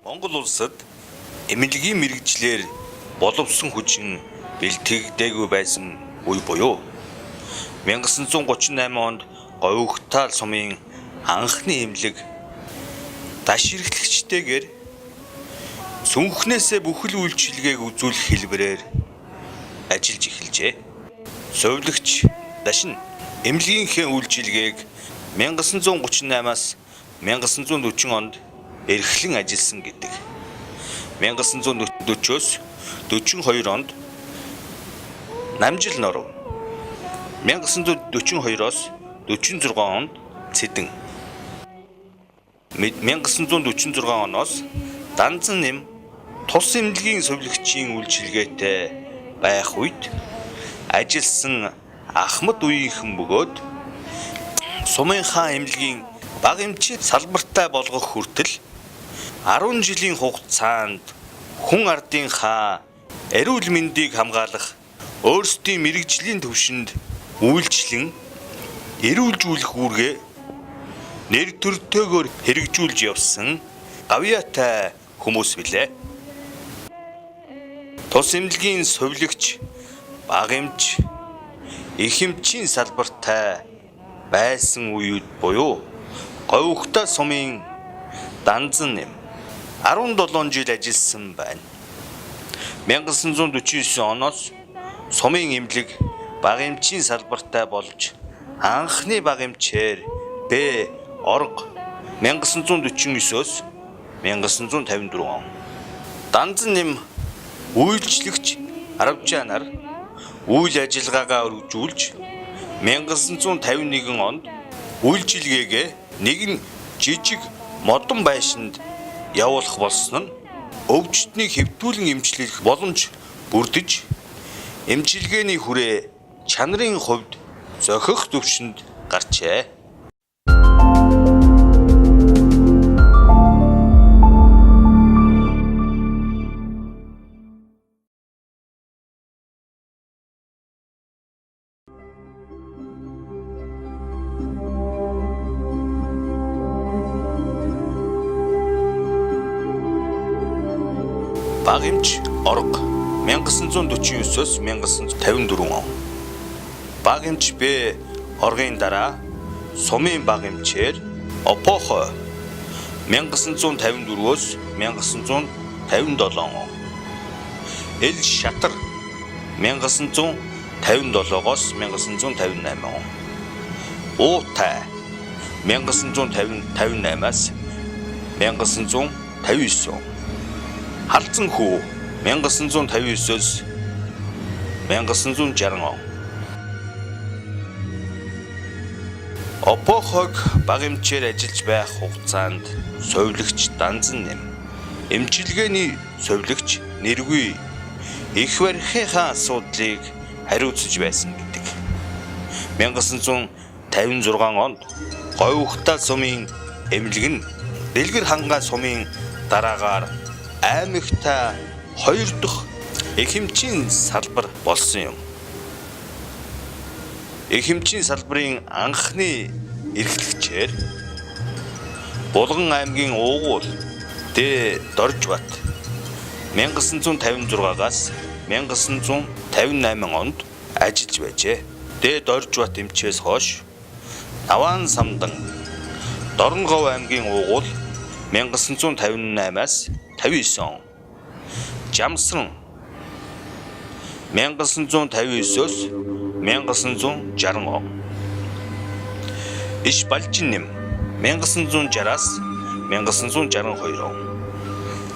Монгол улсад эмнэлгийн мэрэгчлэр боловсон хүчин бэлтгэгдээгүй байсан үе буюу 1938 онд Говьхтаал сумын анхны эмнэлэг даширхлэгчтэйгээр сүнхнээсээ бүхэл үйлчилгээг үзүүлэх хэлбэрээр ажиллаж эхэлжээ. Совилогч Дашин эмнэлгийнхээ үйлчилгээг 1938-аас 1940 онд эрхлэн ажилласан гэдэг. 1940-оос 42 онд Намжил Норов, 1942-оос 46 онд Цэдэн, 1946 оноос Данзан нэм тус эмнэлгийн совилогчийн үйлчилгээтэй байх үед ажилласан Ахмад үеийнхэн бөгөөд Сумын хаан эмнэлгийн баг эмчит салбартай болгох хүртэл 10 жилийн хугацаанд хүн ардынхаа эрүүл мэндийг хамгаалах өөрсдийн мэрэгжлийн төвшөнд үйлчлэн эрүүлжүүлэх үүргээ нэр төртөөгөр хэрэгжүүлж явсан гавьяатай хүмүүс билээ. Тус эмнэлгийн совилогч, баг эмч, их эмчийн салбартай байсан үед буюу Говьхтаал сумын Данзан нэм 17 жил ажилласан байна. 1949 оноос сумын эмнэлэг баг эмчийн салбартай болж анхны баг эмчээр Б. Орго 1949-оос 1954 он. Данзан нэм үйлчлэгч Аравжанаар үйл ажиллагаагаа өргөжүүлж 1951 онд үйлчилгээгээ нэгэн жижиг модон байшинд явуулах болсон нь өвчтнийг хэвтүүлэн эмчлэх боломж бүрдэж эмчилгээний хүрээ чанарын хувьд зохих төвшөнд гарчээ. Баг эмч Орго 1949-оос 1954 он. Баг эмч Б. Оргын дараа сумын баг эмчээр Опохо 1954-оос 1957 он. Эл Шатар 1957-оос 1958 он. Уутай 1958-аас 1959 он. Халзан хүү 1959-оос 1960 он. Опохог баг эмчээр ажиллаж байх хугацаанд совилогч Данзан нэм эмчилгээний совилогч нэргүй их барихынхаа асуудлыг хариуцж байсан гэдэг. 1956 онд Говьхтаал сумын эмнэлэг нь Дэлгэр хангаа сумын дараагаар аймагта 2 дахь их эмчийн салбар болсон юм. Их эмчийн салбарын анхны эрхлэгчээр Булган аймгийн Уугуул Д. Доржбат 1956-аас 1958 онд ажиллаж байжээ. Д. Доржбат эмчээс хойш Наваан Самдан Дорногов аймгийн Уугуул 1958-аас 59 он. Жамсран 1959-оос 1960 он. Иш Балжин нэм 1960-аас 1962 он.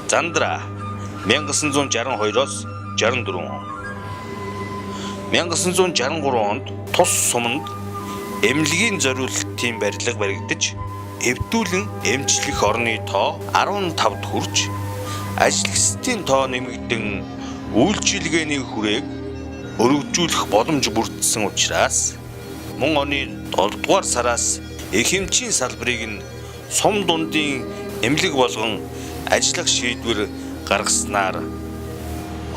Зандра 1962-оос 64 он. 1963 онд тус суманд эмнэлгийн зориулалтын барилга баригдаж эвдүүлэн эмчлэх орны тоо 15-д хүрч ажлагчдын тоо нэмэгдэн үйлчилгээний хүрээг өргөжүүлэх боломж бүрдсэн учраас мөн оны 7 дугаар сараас их эмчийн салбарыг нь сум дундын эмнэлэг болгон ажиллах шийдвэр гаргаснаар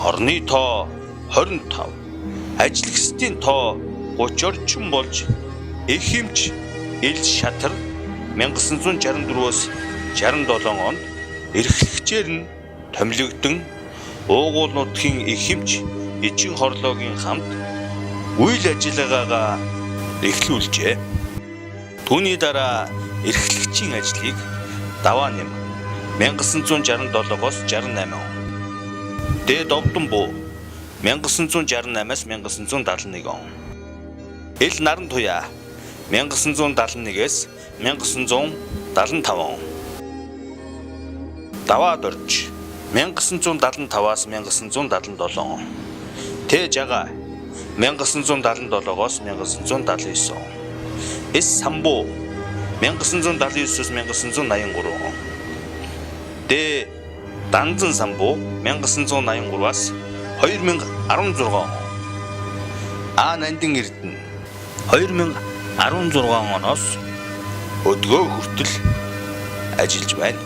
орны тоо 25, ажлагчдын тоо 30 орчим болж их эмч Эл Шатар 1964-өөс 67 онд эрхлэгчээр нь томилогдсон уугуул нутгийн эхэмч эчин хорлоогийн хамт үйл ажиллагаагаа эхлүүлжээ. Түүний дараа эрхлэгчийн ажлыг даваа нэм 1967-оос 68 он. Дэ Довдон буу 1968-аас 1971 он. Эл наран туяа 1971-ээс 1975 он. Даваа дорж 1975-аас 1977 он. Тэ жага 1977-оос 1979 он. Эс самбуу 1979-өөс 1983 он. Дэ Данзан самбуу 1983-аас 2016 он. А Нандин Эрдэнэ 2016 оноос өдгөө хүртэл ажиллаж байна.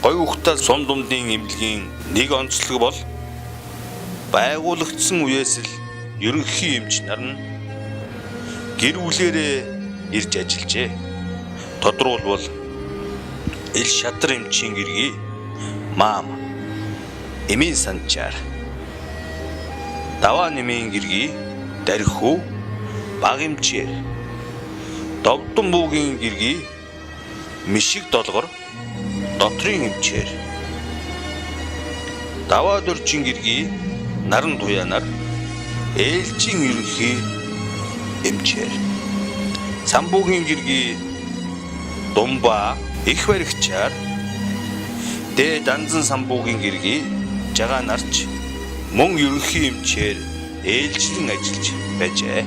Гой ухтал сум дундын эмнэлгийн нэг онцлог бол байгуулагдсан үеэс л ерөнхий эмч нар нь гэр бүлээрээ ирж ажиллажээ. Тодорхойлбол Ил Шадар эмчийн гэргий Маам Эмийн Санчаар, Даваа нэмийн гэргий Дархүү Баг эмчээр, Довдон буугийн гэргий Мишиг Долгор дотрын эмчээр, Даваа дөржин гэргий Наран туяанаар ээлжийн ерөнхий эмчээр, Самбуугийн гэргий Думба их баригчаар, Дэ Данзан самбуугийн гэргий Жагаанарч мөн ерөнхий эмчээр ээлжлэн ажиллаж байжээ.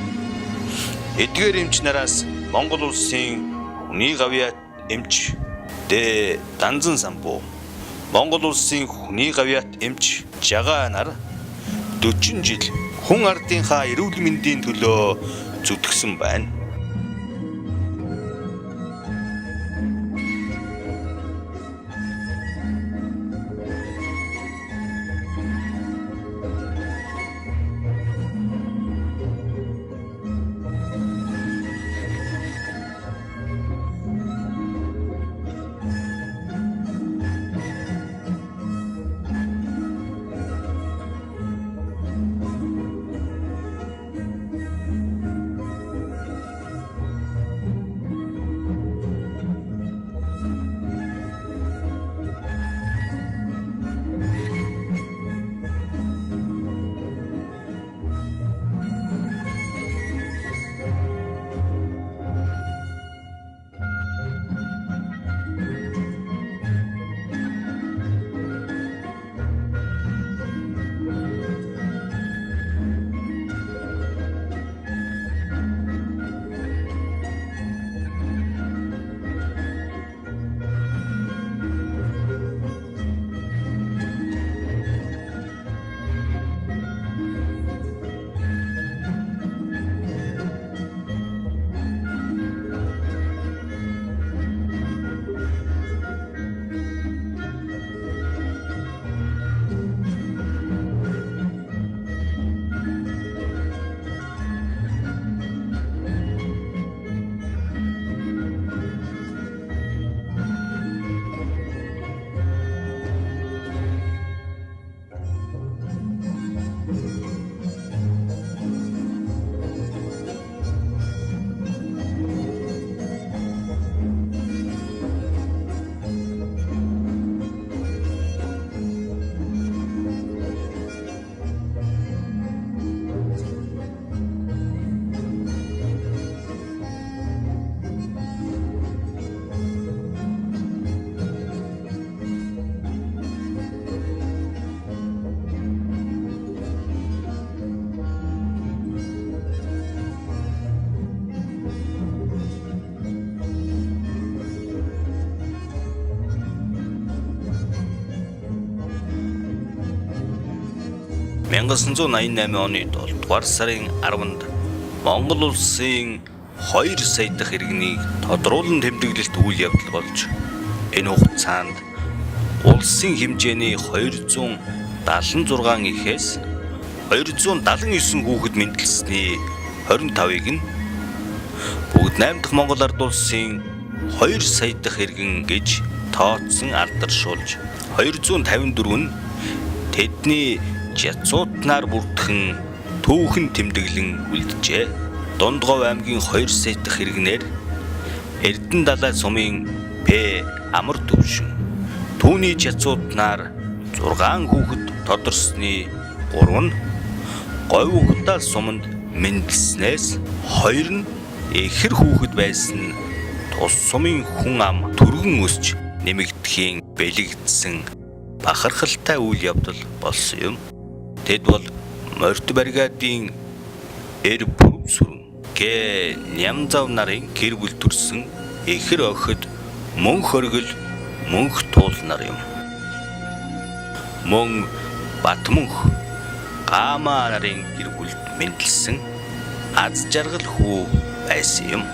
Эдгээр эмч нараас Монгол улсын хүний гавьяат эмч Дэ Данзан самбуу, Монгол улсын хүний гавьяат эмч Жагаанар 40 жил хүн ардынхаа эрүүл мэндийн төлөө зүтгэсэн байна. (1988 оны 7 дугаар сарын 10-нд Монгол улсын 2 сая дахь иргэнийг тодруулан тэмдэглэлт үйл явдал болж энэ хугацаанд улсын хэмжээний 276 эхээс 279 хүүхэд мэндэлсэний 25-ыг нь бүгд 8 дахь Монгол Ард улсын 2 сая дахь иргэн гэж тооцсон алдаршуулж 254 нь тэдний жацуутнаар бүрдхэн түүхэн тэмдэглэн үлджээ. Дундгов аймгийн 2 сая дахь иргэнээр Эрдэнэ далай сумын П амар төвшин түүний жацуутнаар 6 хүүхэд тодорсны 3 нь говь ухтаал суманд мэндэлснээс 2 нь эхэр хүүхэд байсан тус сумын хүн ам түргэн өсч нэмэгдэхийн бэлэгдсэн бахархалтай үйл явдал болсон юм. Тэд бол морьт бригадын эр бүрв сүрэн гэ нямзав нарын гэр бүл төрсөн эхэр охид мөнх хөргөл мөнх туул нар юм. Мөн Батмөнх Гама нарын гэр бүлд мэндэлсэн аз жаргал хүү байсан юм.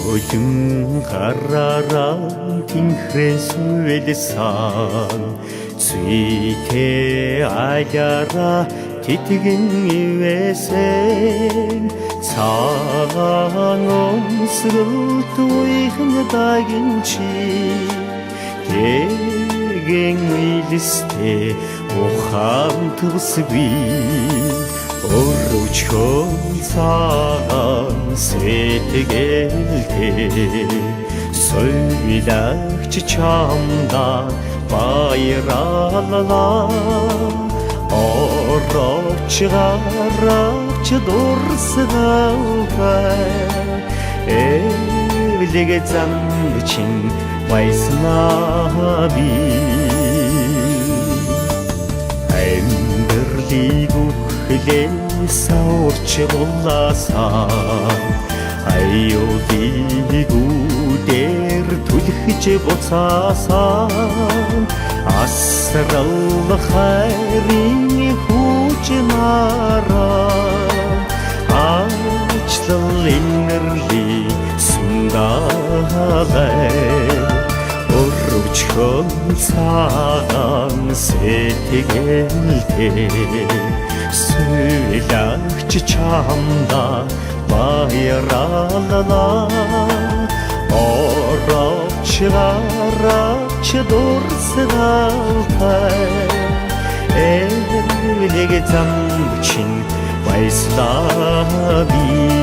Өлөн гараараа тэнхрэн сүйлсэн Цүйтэй аяраа тэтгэн ивэсэн Цагаан өмсгөлт уйхан дагин чи Тэгэн илстэй ухаан тусби Өрөвчхөн цагаан сэтгэлтэй Сөйлагч чамда баярлалаа Оровч гаравч дурсгалбай Эвлэг замчин байснаа би Амьдралыг Саурч булласаа аюулыг үдээр түлхэж буцаасаа асрал хайрын хүчнараа ачлал инэрли сүндаалай өрөвчхөн цагаан сэтгэлтэй Сөйлагч чамда баярлалаа Оровч гаравч дурсгалбай Эвлэг замчин байснаа би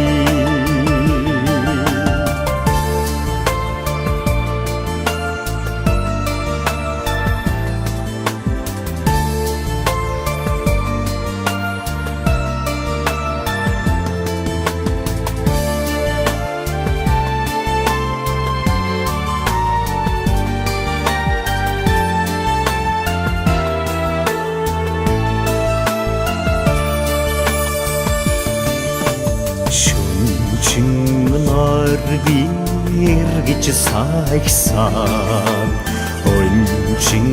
Эргэж сайсан Өнчин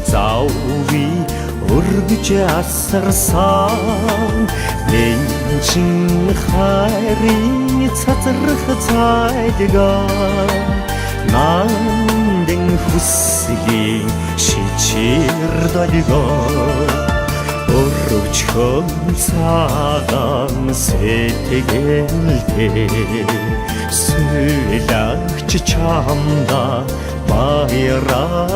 завви өргөж асарсан Нэнчин хайрын цацрах цайлгаа Нандин хүслийн шичир долгоо Өрөвчхөн цагаан сэтгэлтэй Сөйлагч чамда баярлалаа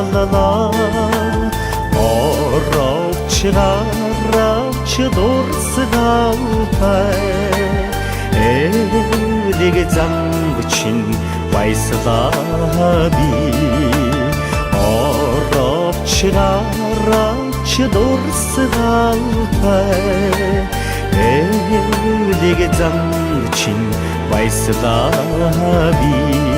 Оровч гаравч дурсгалбай Эвлэг замчин байслаа би Оровч гаравч дурсгалбай Эвлэг замчин байслаа би